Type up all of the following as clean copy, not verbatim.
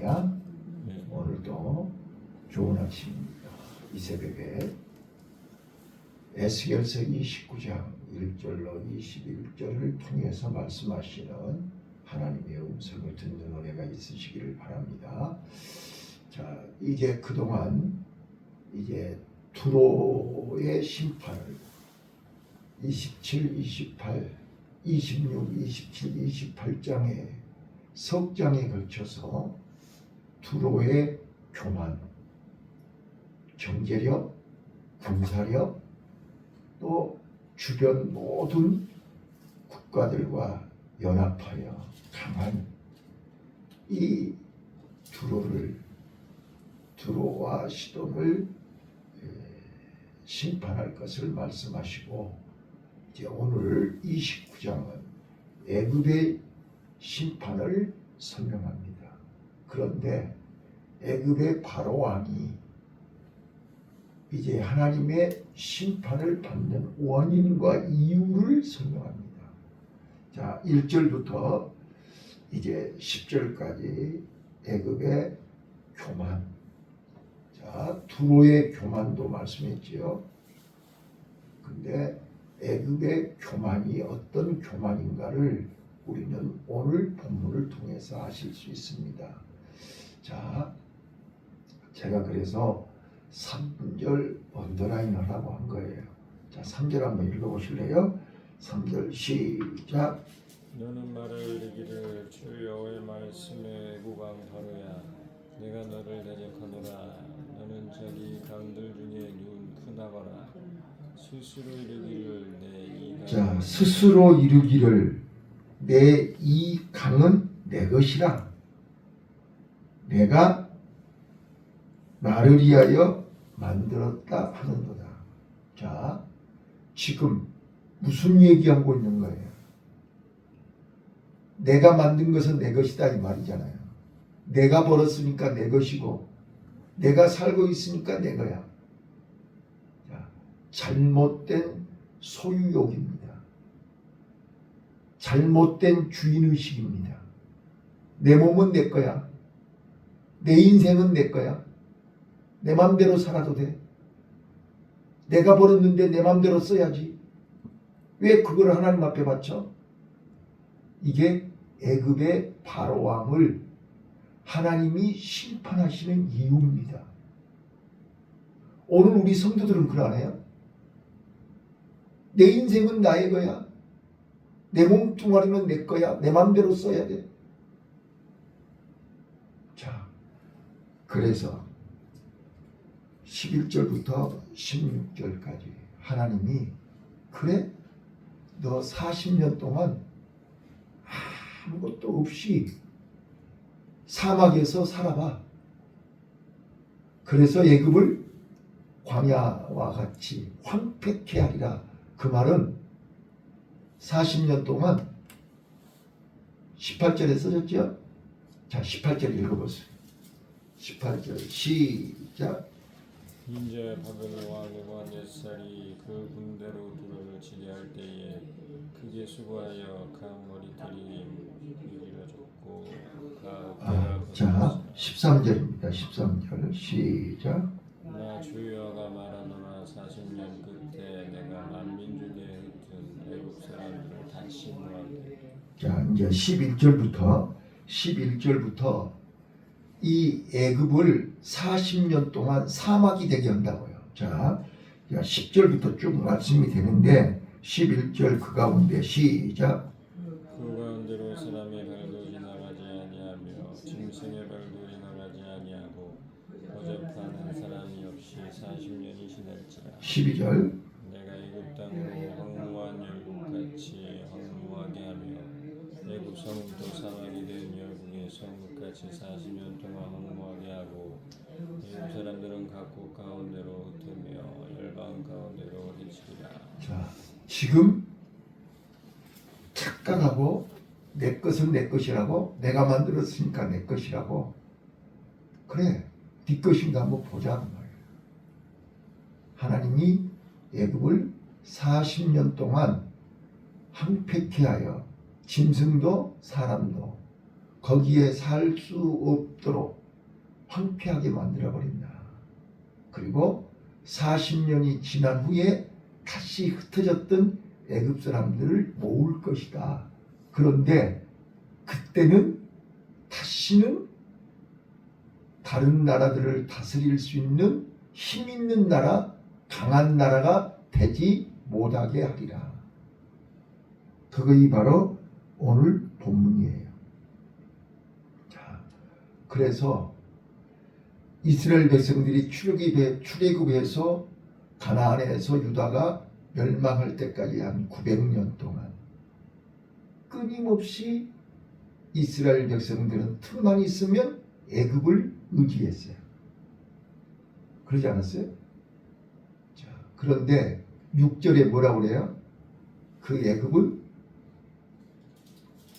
할렐루야. 오늘도 좋은 아침입니다. 이 새벽에 에스겔서 29장 1절로 21절을 통해서 말씀하시는 하나님의 음성을 듣는 은혜가 있으시기를 바랍니다. 자, 이제 그동안 두로의 심판을 27, 28, 26, 27, 28장의 석장에 걸쳐서 두로의 교만, 경제력, 군사력, 또 주변 모든 국가들과 연합하여 강한 이 두로와 시돈을 심판할 것을 말씀하시고, 이제 오늘 29장은 애굽의 심판을 설명합니다. 그런데 애굽의 바로 왕이 이제 하나님의 심판을 받는 원인과 이유를 설명합니다. 자, 1절부터 이제 10절까지 애굽의 교만. 자, 두로의 교만도 말씀했지요. 근데 애굽의 교만이 어떤 교만인가를 우리는 오늘 본문을 통해서 아실 수 있습니다. 자, 제가 그래서 3절 언더라인을 하고 한 거예요. 자, 3절 한번 읽어보실래요? 3절 시작. 너는 말을 이르기를 주 여호와의 말씀에 애굽 왕 바로야, 내가 너를 대적하노라. 너는 저기 강들 중에 눈 크나거라. 스스로 이르기를 내 이 강은 내 것이라. 내가 나를 위하여 만들었다 하는도다. 자, 지금 무슨 얘기하고 있는 거예요? 내가 만든 것은 내 것이다 이 말이잖아요. 내가 벌었으니까 내 것이고, 내가 살고 있으니까 내 거야. 자, 잘못된 소유욕입니다. 잘못된 주인의식입니다. 내 몸은 내 거야. 내 인생은 내 거야. 내 맘대로 살아도 돼. 내가 벌었는데 내 맘대로 써야지. 왜 그걸 하나님 앞에 바쳐? 이게 애굽의 바로 왕을 하나님이 심판하시는 이유입니다. 오늘 우리 성도들은 그러네요. 내 인생은 나의 거야. 내 몸뚱아리는 내 거야. 내 맘대로 써야 돼. 자, 그래서 11절부터 16절까지 하나님이, 그래? 너 40년 동안 아무것도 없이 사막에서 살아봐. 그래서 애굽을 광야와 같이 황폐케 하리라. 그 말은 40년 동안 18절에 써졌죠? 자, 18절 읽어보세요. 18절 시작. 인제 바벨론 왕 느부갓네살이 그 군대로 두로를 치리할 때에 크게 수고하여 각 머리털이 밀어졌고 자, 13절입니다. 13절 시작. 나 주 여호와가 말하노라. 40년 끝에 내가 만민 중에 흩은 애굽 사람들을 다시 모아게. 자, 이제 11절부터 이 애굽을 40년 동안 사막이 되게 한다고요. 자, 10절부터 쭉 말씀이 되는데 11절 그 가운데 시작. 그 가운데로 사람의 발도 지나가지 아니하며 짐승의 발도 지나가지 아니하고 거접하는 사람이 없이 40년이 지날지라. 12절. 내가 애굽 땅으로 황무한 열국같이 황무하게 하며 애굽 성읍도 사막이 된 열국의 성읍같이 40년 동안 황무하게 하고, 애굽 사람들은 각국 가운데로 흩으며 열방 가운데로 해치리라. 자, 지금 착각하고 내 것은 내 것이라고, 내가 만들었으니까 내 것이라고, 그래 네 것인가 한번 보자 그 말이에요. 하나님이 애굽을 40년 동안 황폐케 하여 짐승도 사람도 거기에 살 수 없도록 황폐하게 만들어버린다. 그리고 40년이 지난 후에 다시 흩어졌던 애굽 사람들을 모을 것이다. 그런데 그때는 다시는 다른 나라들을 다스릴 수 있는 힘 있는 나라, 강한 나라가 되지 못하게 하리라. 그것이 바로 오늘 본문이에요. 자, 그래서 이스라엘 백성들이 출애굽해서 가나안에서 유다가 멸망할 때까지 한 900년 동안 끊임없이 이스라엘 백성들은 틈만 있으면 애굽을 의지했어요. 그러지 않았어요? 자, 그런데 6절에 뭐라고 그래요? 그 애굽은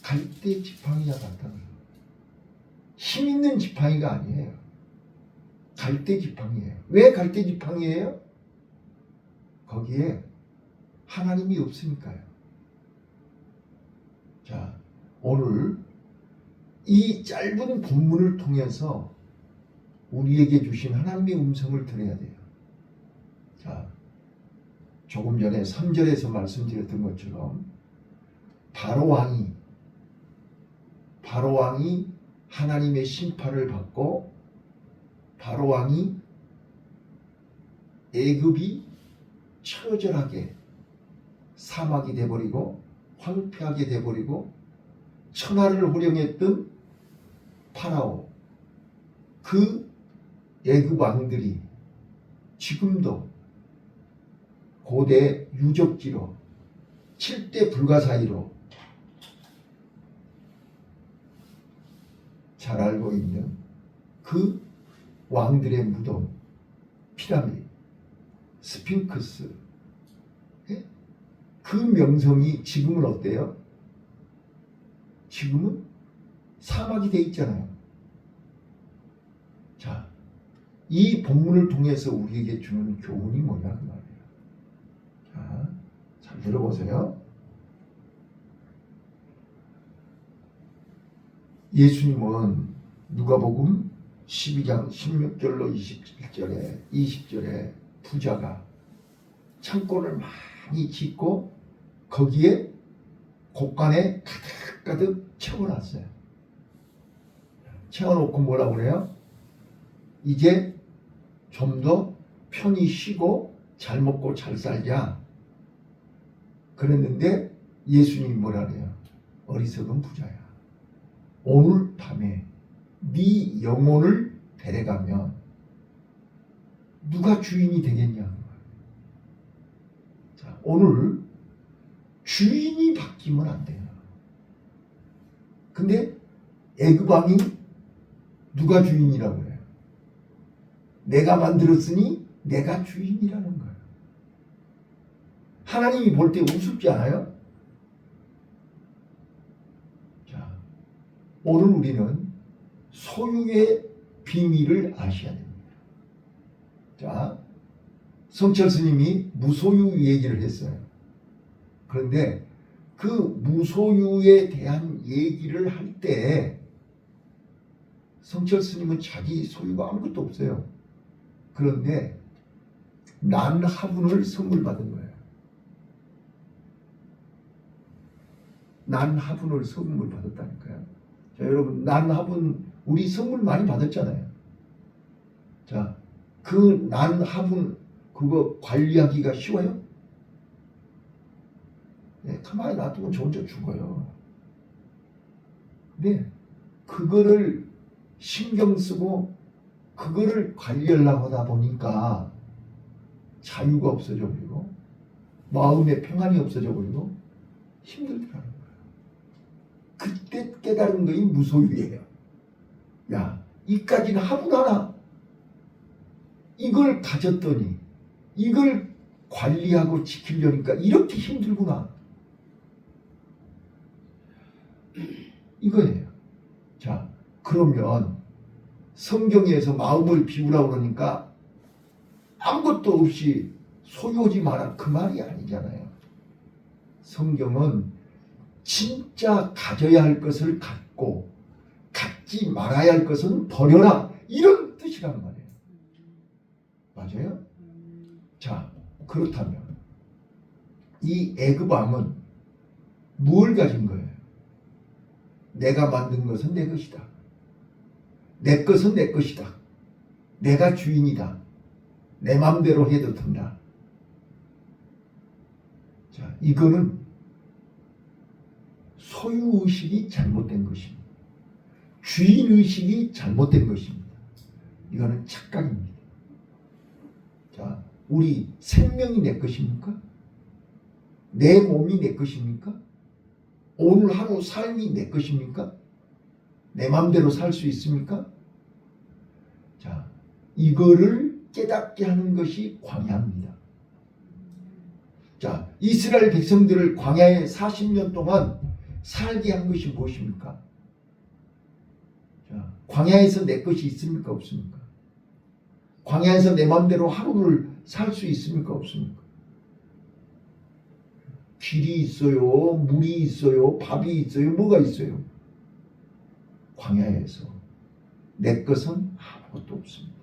갈대 지팡이와 같다는 거예요. 힘 있는 지팡이가 아니에요. 갈대 지팡이에요. 왜 갈대 지팡이에요? 거기에 하나님이 없으니까요. 자, 오늘 이 짧은 본문을 통해서 우리에게 주신 하나님의 음성을 들어야 돼요. 자, 조금 전에 3절에서 말씀드렸던 것처럼 바로왕이 하나님의 심판을 받고 바로왕이 애굽이 처절하게 사막이 돼버리고 황폐하게 돼버리고 천하를 호령했던 파라오, 그 애굽 왕들이 지금도 고대 유적지로 7대 불가사의로 잘 알고 있는 그 왕들의 무덤, 피라미드, 스핑크스, 그 명성이 지금은 어때요? 지금은 사막이 돼 있잖아요. 자, 이 본문을 통해서 우리에게 주는 교훈이 뭐냐는 말이에요. 자, 잘 들어보세요. 예수님은 누가복음 12장 16절로 20절에 부자가 창고를 많이 짓고 거기에 곳간에 가득가득 채워놨어요. 채워놓고 뭐라고 그래요? 이제 좀 더 편히 쉬고 잘 먹고 잘 살자. 그랬는데 예수님이 뭐라 그래요? 어리석은 부자야. 오늘 밤에 네 영혼을 데려가면 누가 주인이 되겠냐는 거예요. 자, 오늘 주인이 바뀌면 안 돼요. 근데 애굽 왕이 누가 주인이라고 그래요? 내가 만들었으니 내가 주인이라는 거예요. 하나님이 볼 때 우습지 않아요? 자, 오늘 우리는 소유의 비밀을 아셔야 됩니다. 자, 성철 스님이 무소유 얘기를 했어요. 그런데 그 무소유에 대한 얘기를 할 때 성철 스님은 자기 소유가 아무것도 없어요. 그런데 난화분을 선물 받은 거예요. 난화분을 선물 받았다니까요. 자, 여러분, 난화분 우리 선물 많이 받았잖아요. 자, 그 난화분 그거 관리하기가 쉬워요? 네, 가만히 놔두면 저 혼자 죽어요. 근데 그거를 신경 쓰고 그거를 관리하려고 하다 보니까 자유가 없어져 버리고 마음의 평안이 없어져 버리고 힘들더라는 거예요. 그때 깨달은 것이 무소유예요. 야, 이까지는 화분 하나 이걸 가졌더니 이걸 관리하고 지키려니까 이렇게 힘들구나. 이거예요. 자, 그러면 성경에서 마음을 비우라고 그러니까 아무것도 없이 소유하지 마라 그 말이 아니잖아요. 성경은 진짜 가져야 할 것을 갖고 갖지 말아야 할 것은 버려라 이런 것이란 말이에요. 맞아요? 자, 그렇다면 이 애굽 왕은 뭘 가진 거예요? 내가 만든 것은 내 것이다. 내 것은 내 것이다. 내가 주인이다. 내 맘대로 해도 된다. 자, 이거는 소유의식이 잘못된 것입니다. 주인의식이 잘못된 것입니다. 이거는 착각입니다. 자, 우리 생명이 내 것입니까? 내 몸이 내 것입니까? 오늘 하루 삶이 내 것입니까? 내 마음대로 살 수 있습니까? 자, 이거를 깨닫게 하는 것이 광야입니다. 자, 이스라엘 백성들을 광야에 40년 동안 살게 한 것이 무엇입니까? 자, 광야에서 내 것이 있습니까? 없습니까? 광야에서 내 마음대로 하루를 살 수 있습니까? 없습니까? 길이 있어요, 물이 있어요, 밥이 있어요, 뭐가 있어요? 광야에서 내 것은 아무것도 없습니다.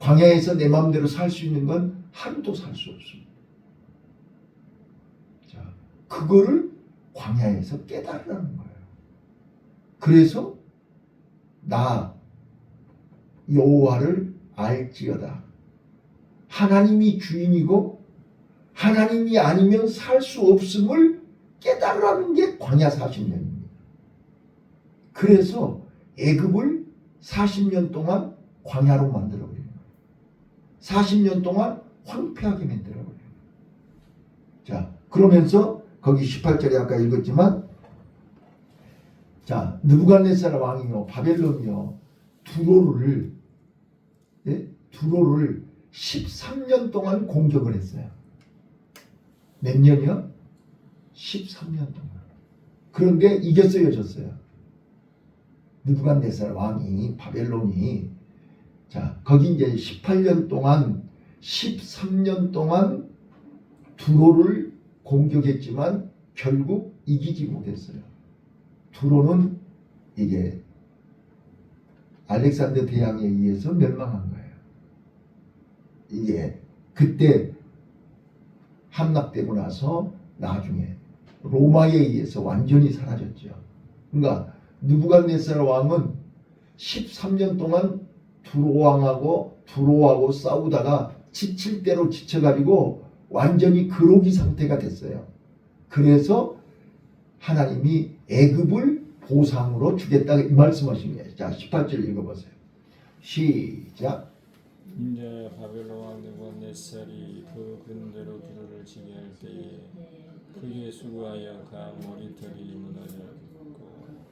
광야에서 내 마음대로 살 수 있는 건 하루도 살 수 없습니다. 자, 그거를 광야에서 깨달으라는 거예요. 그래서 나 여호와를 알지어다. 하나님이 주인이고 하나님이 아니면 살 수 없음을 깨달으라는 게 광야 40년입니다. 그래서 애굽을 40년 동안 광야로 만들어버려요. 40년 동안 황폐하게 만들어버려요. 자, 그러면서 거기 18절에 아까 읽었지만, 자, 느부갓네살 왕이요 바벨론이요 두로를 13년 동안 공격을 했어요. 몇 년이요? 13년 동안. 그런데 이겼어요, 졌어요? 느부갓네살 왕이, 바벨론이. 자, 거기 이제 18년 동안 13년 동안 두로를 공격했지만 결국 이기지 못했어요. 두로는 이게 알렉산더 대왕에 의해서 멸망한 거예요. 이게 그때 함락되고 나서 나중에 로마에 의해서 완전히 사라졌죠. 그러니까 느부갓네살 왕은 13년 동안 두로왕하고 싸우다가 지칠 대로 지쳐가지고 완전히 그로기 상태가 됐어요. 그래서 하나님이 애굽을 보상으로 주겠다 이 말씀하신 거예요. 자, 18절 읽어보세요. 시작. 이제 바벨론 왕 느부갓네살이 그 군대로 두로를 치게 할 때에 그의 수고하여 가 머리털이 무너졌고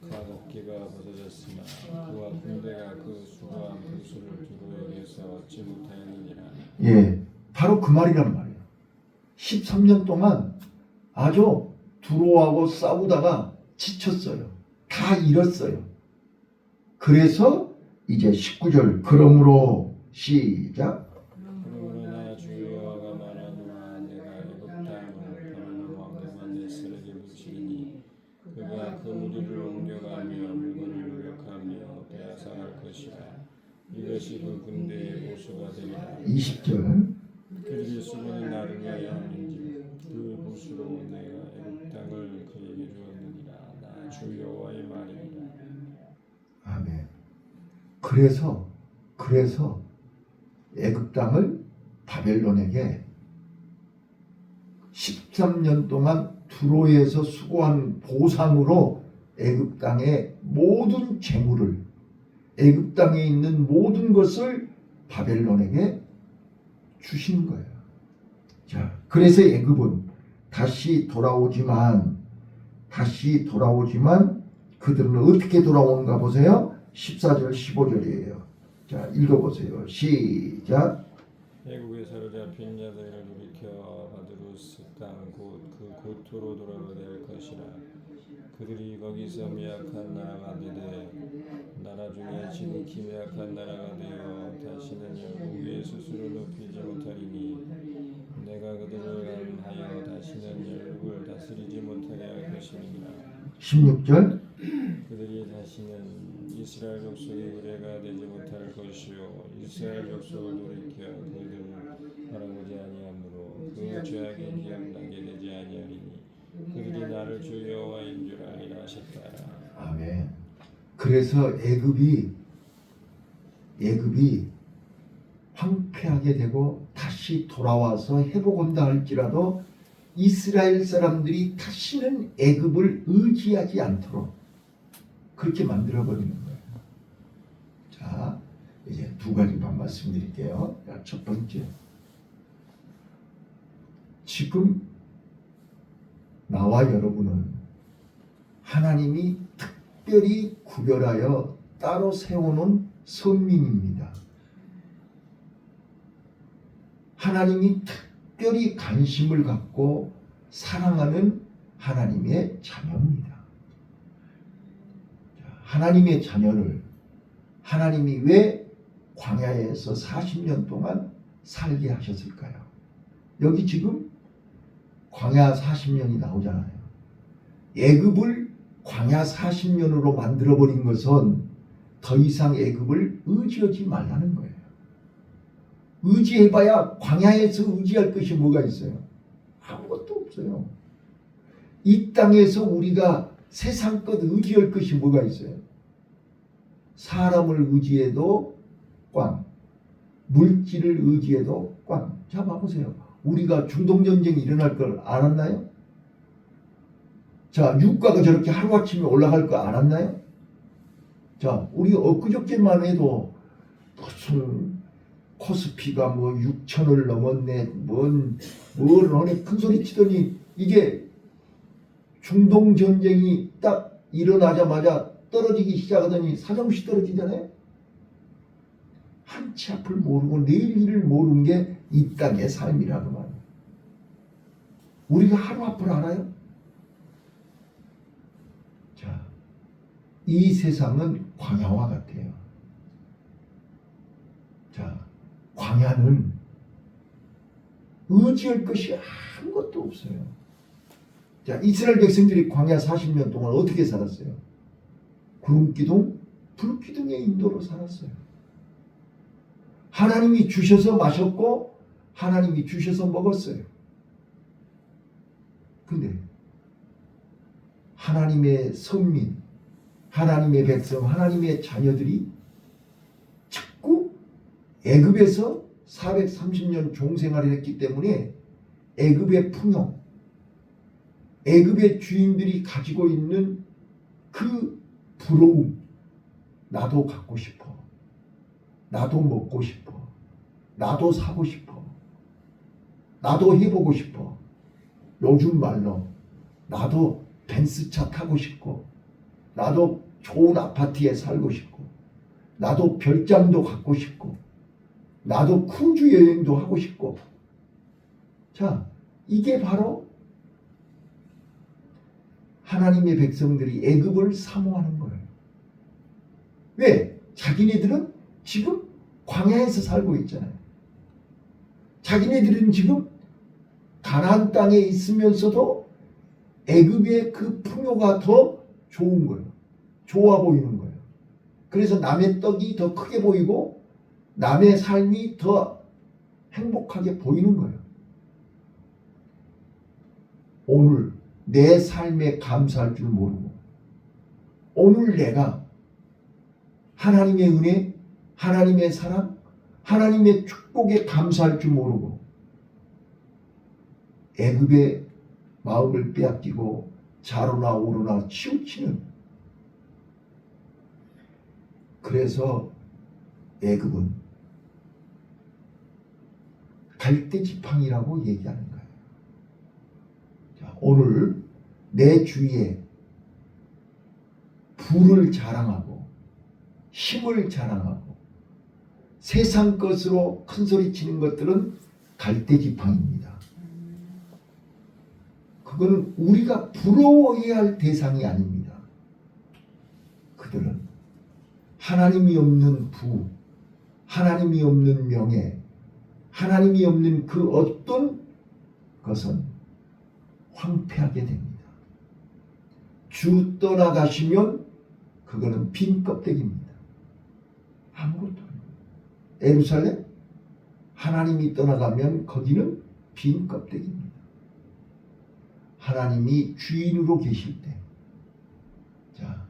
가 어깨가 벗어졌으나 그와 군대가 그 수고한 부수를 두로에게서 얻지 못하였느니라. 예, 바로 그 말이란 말이에요. 13년 동안 아주 두로하고 싸우다가 지쳤어요. 다 잃었어요. 그래서 이제 19절 그러므로 시작. 그러므로 나 주 여호와가 말하노라 내가 애굽 땅을 바벨론 왕 느부갓네살에게 묻히리니 그가 그 무리를 옮겨가며 물건을 노력하며 빼앗아갈 것이라. 이것이 그 군대의 보수가 되리라. 20절 그들의 수고는 나를 위하여 하는지 그 보수로 내가 애굽 땅을 그에게 주었느니라. 나 주 여호와의 말이니라. 아멘. 그래서 애굽 땅을 바벨론에게 13년 동안 두로에서 수고한 보상으로 애굽 땅의 모든 재물을 애굽 땅에 있는 모든 것을 바벨론에게 주시는 거예요. 자, 그래서 애굽은 다시 돌아오지만 그들은 어떻게 돌아오는가 보세요. 14절 15절이에요. 자, 읽어보세요. 시작. 애국에 사로잡힌 자들을 돌이켜 바드루스 땅 곧 그 고토로 돌아가게 될 것이라. 그들이 거기서 미약한 나라가 되되 나라 중에 지극히 미약한 나라가 되어 다시는 열국 위에 스스로 높이지 못하리니 내가 그들을 간하여 다시는 열국을 다스리지 못하게 할 것임이니라. 16절 그들이 다시는 이스라엘 족속이 의뢰가 되지 못할 것이요 이스라엘 족속을 돌이켜 그들 바라보지 아니하므로 그 죄악이 기억나게 되지 아니하리니 그들이 나를 주 여호와인 줄 아니라 하셨다. 아멘. 그래서 애굽이 황폐하게 되고 다시 돌아와서 회복한다 할지라도 이스라엘 사람들이 다시는 애굽을 의지하지 않도록 그렇게 만들어버리는 거예요. 자, 이제 두 가지만 말씀드릴게요. 첫 번째, 지금 나와 여러분은 하나님이 특별히 구별하여 따로 세워놓은 선민입니다. 하나님이 특별히 관심을 갖고 사랑하는 하나님의 자녀입니다. 하나님의 자녀를 하나님이 왜 광야에서 40년 동안 살게 하셨을까요? 여기 지금 광야 40년이 나오잖아요. 애굽을 광야 40년으로 만들어버린 것은 더 이상 애굽을 의지하지 말라는 거예요. 의지해봐야 광야에서 의지할 것이 뭐가 있어요? 아무것도 없어요. 이 땅에서 우리가 세상 것 의지할 것이 뭐가 있어요? 사람을 의지해도 꽝, 물질을 의지해도 꽝. 자, 봐보세요. 우리가 중동전쟁이 일어날 걸 알았나요? 자, 유가가 저렇게 하루아침에 올라갈 거 알았나요? 자, 우리 엊그저께만 해도 무슨 코스피가 뭐 6천을 넘었네, 뭘 하네 큰 소리 치더니 이게 중동전쟁이 딱 일어나자마자 떨어지기 시작하더니 사정없이 떨어지잖아요. 한치 앞을 모르고 내일 일을 모르는 게 이 땅의 삶이라고 말이에요. 우리가 하루 앞을 알아요? 자, 이 세상은 광야와 같아요. 자, 광야는 의지할 것이 아무것도 없어요. 자, 이스라엘 백성들이 광야 40년 동안 어떻게 살았어요? 구름기둥, 불기둥의 인도로 살았어요. 하나님이 주셔서 마셨고 하나님이 주셔서 먹었어요. 근데 하나님의 선민, 하나님의 백성, 하나님의 자녀들이 자꾸 애굽에서 430년 종생활을 했기 때문에 애굽의 풍요, 애굽의 주인들이 가지고 있는 그 부러움, 나도 갖고 싶어, 나도 먹고 싶어, 나도 사고 싶어, 나도 해보고 싶어. 요즘 말로 나도 벤츠차 타고 싶고, 나도 좋은 아파트에 살고 싶고, 나도 별장도 갖고 싶고, 나도 크루즈 여행도 하고 싶고. 자, 이게 바로 하나님의 백성들이 애굽을 사모하는 거예요. 왜? 자기네들은 지금 광야에서 살고 있잖아요. 자기네들은 지금 가나안 땅에 있으면서도 애굽의 그 풍요가 더 좋은 거예요. 좋아 보이는 거예요. 그래서 남의 떡이 더 크게 보이고 남의 삶이 더 행복하게 보이는 거예요. 오늘 내 삶에 감사할 줄 모르고, 오늘 내가 하나님의 은혜, 하나님의 사랑, 하나님의 축복에 감사할 줄 모르고 애굽의 마음을 빼앗기고 좌로나 우로나 치우치는, 그래서 애굽은 갈대지팡이라고 얘기하는 거예요. 자, 오늘 내 주위에 부를 자랑하고 힘을 자랑하고 세상 것으로 큰소리 치는 것들은 갈대지팡이입니다. 그거는 우리가 부러워해야 할 대상이 아닙니다. 그들은 하나님이 없는 부, 하나님이 없는 명예, 하나님이 없는 그 어떤 것은 황폐하게 됩니다. 주 떠나가시면 그거는 빈 껍데기입니다. 아무것도 아니에요. 예루살렘? 하나님이 떠나가면 거기는 빈 껍데기입니다. 하나님이 주인으로 계실 때. 자,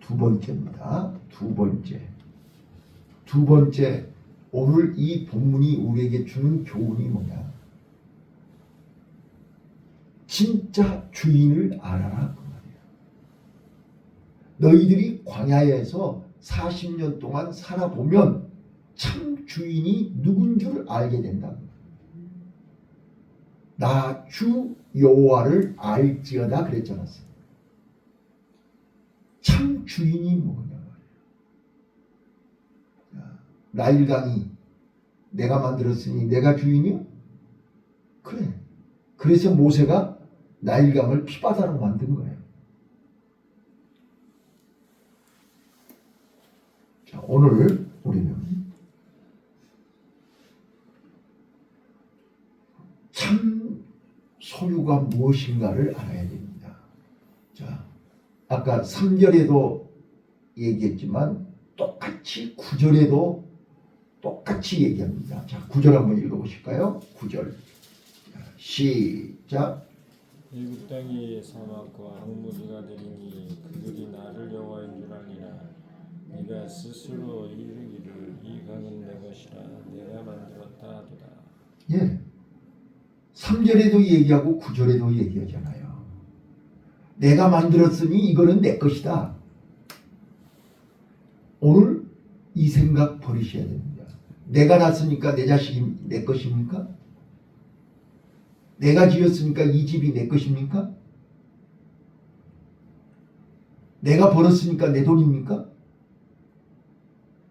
두 번째입니다. 두 번째, 오늘 이 본문이 우리에게 주는 교훈이 뭐냐? 진짜 주인을 알아라 그 말이에요. 너희들이 광야에서 40년 동안 살아보면 참 주인이 누군 줄 알게 된다. 나 주 여호와를 알지어다 그랬잖아. 참 주인이 뭐냐 말이야. 나일강이 내가 만들었으니 내가 주인이요? 그래. 그래서 모세가 나일강을 피바다로 만든 거예요. 자, 오늘 우리는 참 소유가 무엇인가를 알아야 됩니다. 자, 아까 3절에도 얘기했지만 똑같이 9절에도 똑같이 얘기합니다. 자, 9절 한번 읽어보실까요? 9절 시작. 일곱 땅이 사막과 황무지가 되리니 그들이 나를 여호와인 줄 알리라. 네가 스스로 이르기를 이 강은 내 것이라 내가 만들었다 하도다. 예, 3절에도 얘기하고 9절에도 얘기하잖아요. 내가 만들었으니 이거는 내 것이다. 오늘 이 생각 버리셔야 됩니다. 내가 낳았으니까 내 자식이 내 것입니까? 내가 지었으니까 이 집이 내 것입니까? 내가 벌었으니까 내 돈입니까?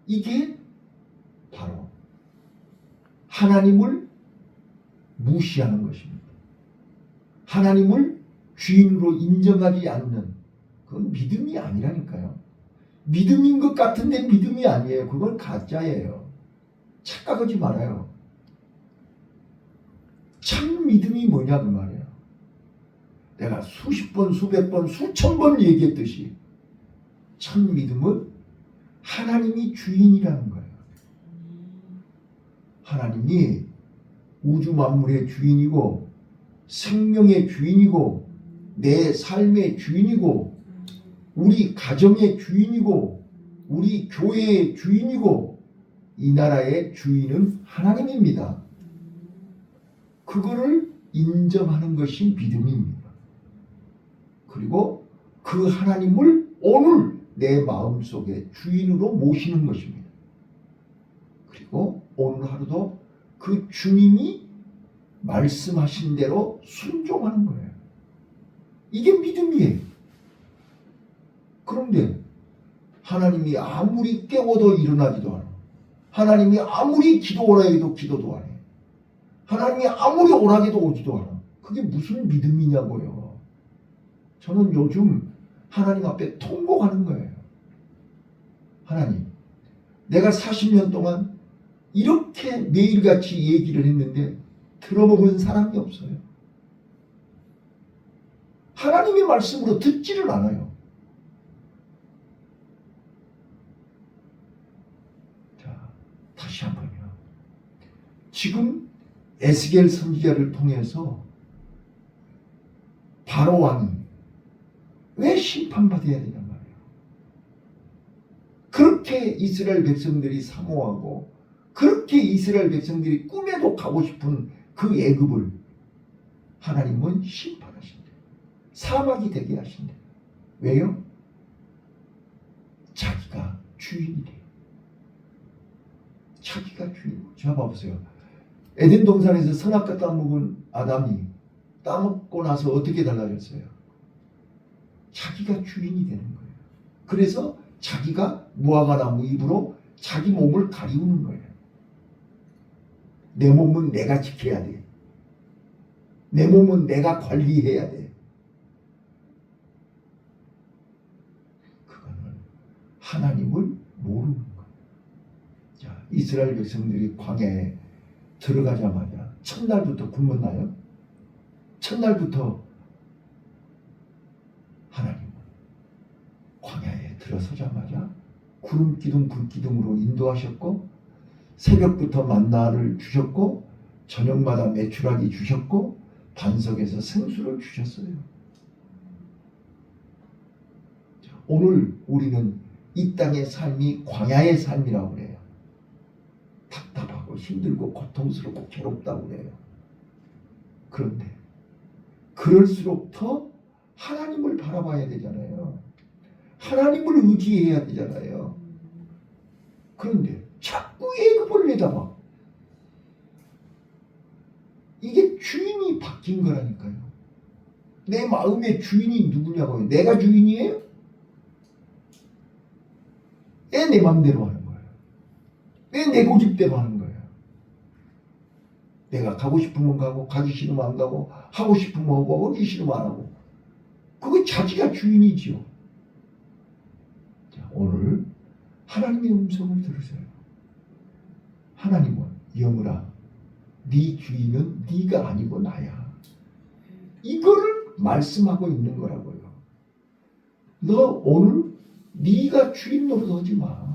이게 바로 하나님을 무시하는 것입니다. 하나님을 주인으로 인정하지 않는 그건 믿음이 아니라니까요. 믿음인 것 같은데 믿음이 아니에요. 그건 가짜예요. 착각하지 말아요. 참 믿음이 뭐냐 그 말이에요. 내가 수십 번, 수백 번, 수천 번 얘기했듯이 참 믿음은 하나님이 주인이라는 거예요. 하나님이 우주 만물의 주인이고 생명의 주인이고 내 삶의 주인이고 우리 가정의 주인이고 우리 교회의 주인이고 이 나라의 주인은 하나님입니다. 그거를 인정하는 것이 믿음입니다. 그리고 그 하나님을 오늘 내 마음속에 주인으로 모시는 것입니다. 그리고 오늘 하루도 그 주님이 말씀하신 대로 순종하는 거예요. 이게 믿음이에요. 그런데 하나님이 아무리 깨워도 일어나지도 않아. 하나님이 아무리 기도오라 해도 기도도 안 해. 하나님이 아무리 오라게도 오지도 않아. 그게 무슨 믿음이냐고요. 저는 요즘 하나님 앞에 통곡하는 거예요. 하나님, 내가 40년 동안 이렇게 매일같이 얘기를 했는데 들어먹은 사람이 없어요. 하나님의 말씀으로 듣지를 않아요. 자, 다시 한번요. 지금 에스겔 선지자를 통해서 바로 왕이 왜 심판받아야 되냐 말이에요. 그렇게 이스라엘 백성들이 사모하고 그렇게 이스라엘 백성들이 꿈에도 가고 싶은 그 애굽을 하나님은 심판하신대. 사막이 되게 하신대. 왜요? 자기가 주인이 돼요. 자기가 주인. 자 봐보세요. 에덴 동산에서 선악과 따먹은 아담이 따먹고 나서 어떻게 달라졌어요? 자기가 주인이 되는 거예요. 그래서 자기가 무화과 나무 잎으로 자기 몸을 가리우는 거예요. 내 몸은 내가 지켜야 돼. 내 몸은 내가 관리해야 돼. 그거는 하나님을 모르는 거예요. 자, 이스라엘 백성들이 광야에 들어가자마자 첫날부터 굶었나요? 첫날부터 하나님은 일어서자마자 구름 기둥 불 기둥으로 인도하셨고 새벽부터 만나를 주셨고 저녁마다 메추라기 주셨고 반석에서 생수를 주셨어요. 오늘 우리는 이 땅의 삶이 광야의 삶이라고 그래요. 답답하고 힘들고 고통스럽고 괴롭다고 그래요. 그런데 그럴수록 더 하나님을 바라봐야 되잖아요. 하나님을 의지해야 되잖아요. 그런데 자꾸 애굽을 내다봐. 이게 주인이 바뀐 거라니까요. 내 마음의 주인이 누구냐고요. 내가 주인이에요? 왜 내 맘대로 하는 거예요? 왜 내 고집대로 하는 거예요? 내가 가고 싶으면 가고 가기 싫으면 안 가고 하고 싶으면 하고 하기 싫으면 안 하고 그거 자기가 주인이지요. 자, 오늘 하나님의 음성을 들으세요. 하나님은 영으라 네 주인은 네가 아니고 나야. 이거를 말씀하고 있는 거라고요. 너 오늘 네가 주인 노릇하지 마.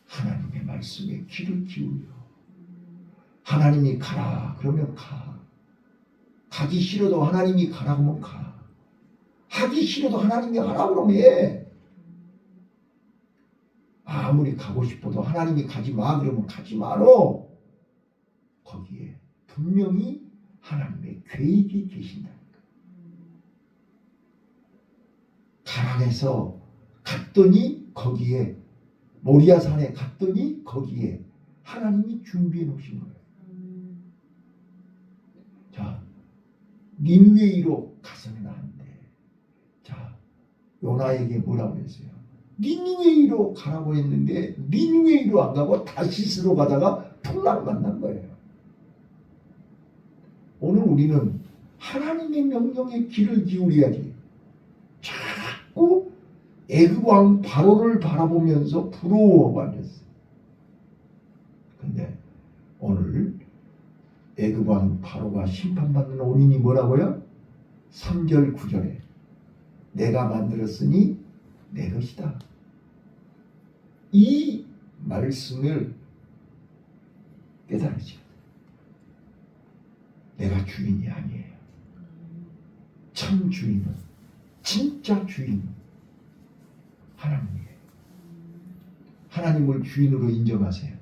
하나님의 말씀에 귀를 기울여. 하나님이 가라 그러면 가. 가기 싫어도 하나님이 가라 그러면 가. 하기 싫어도 하나님이 하라 그러면 해. 아무리 가고 싶어도 하나님이 가지 마 그러면 가지 말어. 거기에 분명히 하나님의 계획이 계신다니까. 가랑에서 갔더니 거기에 모리아산에 갔더니 거기에 하나님이 준비해 놓으신 거예요. 자, 니느웨이로 가서는 안 돼. 자, 요나에게 뭐라고 했어요? 니느웨이로 가라고 했는데 니느웨이로 안 가고 다시스로 가다가 풍랑 만난 거예요. 오늘 우리는 하나님의 명령에 귀를 기울여야지. 자꾸 애굽 왕 바로를 바라보면서 부러워하고 앉았어요. 근데 오늘 애굽 왕 바로가 심판받는 원인이 뭐라고요? 3절 9절에 내가 만들었으니 내 것이다. 이 말씀을 깨달으시오. 내가 주인이 아니에요. 참 주인은, 진짜 주인은 하나님이에요. 하나님을 주인으로 인정하세요.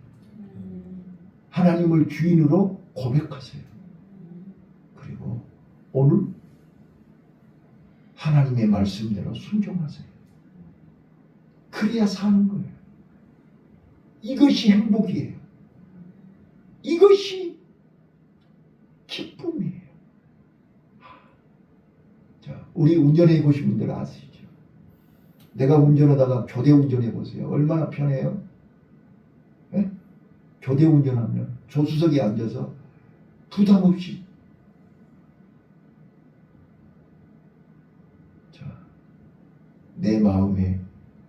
하나님을 주인으로 고백하세요. 그리고 오늘 하나님의 말씀대로 순종하세요. 그래야 사는 거예요. 이것이 행복이에요. 이것이 기쁨이에요. 자, 우리 운전해 보신 분들 아시죠? 내가 운전하다가 교대 운전해 보세요. 얼마나 편해요? 네? 교대 운전하면 조수석에 앉아서 부담 없이. 자, 내 마음에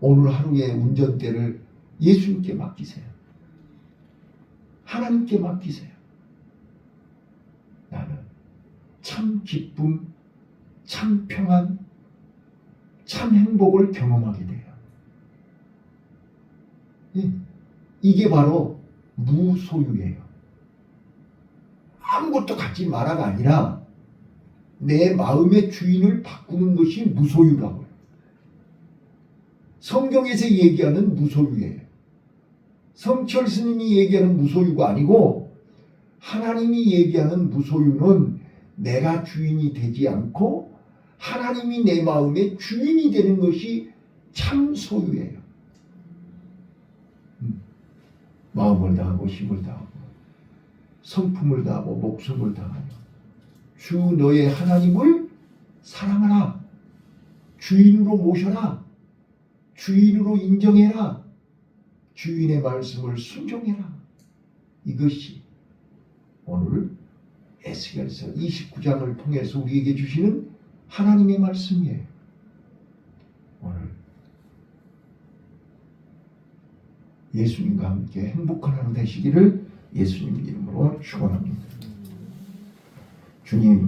오늘 하루의 운전대를 예수님께 맡기세요. 하나님께 맡기세요. 나는 참 기쁨, 참 평안, 참 행복을 경험하게 돼요. 이게 바로 무소유예요. 아무것도 갖지 마라가 아니라 내 마음의 주인을 바꾸는 것이 무소유라고요. 성경에서 얘기하는 무소유예요. 성철 스님이 얘기하는 무소유가 아니고 하나님이 얘기하는 무소유는 내가 주인이 되지 않고 하나님이 내 마음의 주인이 되는 것이 참 소유예요. 마음을 다하고 힘을 다하고 성품을 다하고 목숨을 다하며 주 너의 하나님을 사랑하라. 주인으로 모셔라. 주인으로 인정해라. 주인의 말씀을 순종해라. 이것이 오늘 에스겔서 29장을 통해서 우리에게 주시는 하나님의 말씀이에요. 오늘 예수님과 함께 행복한 하루 되시기를 예수님 이름으로 축원합니다. 주님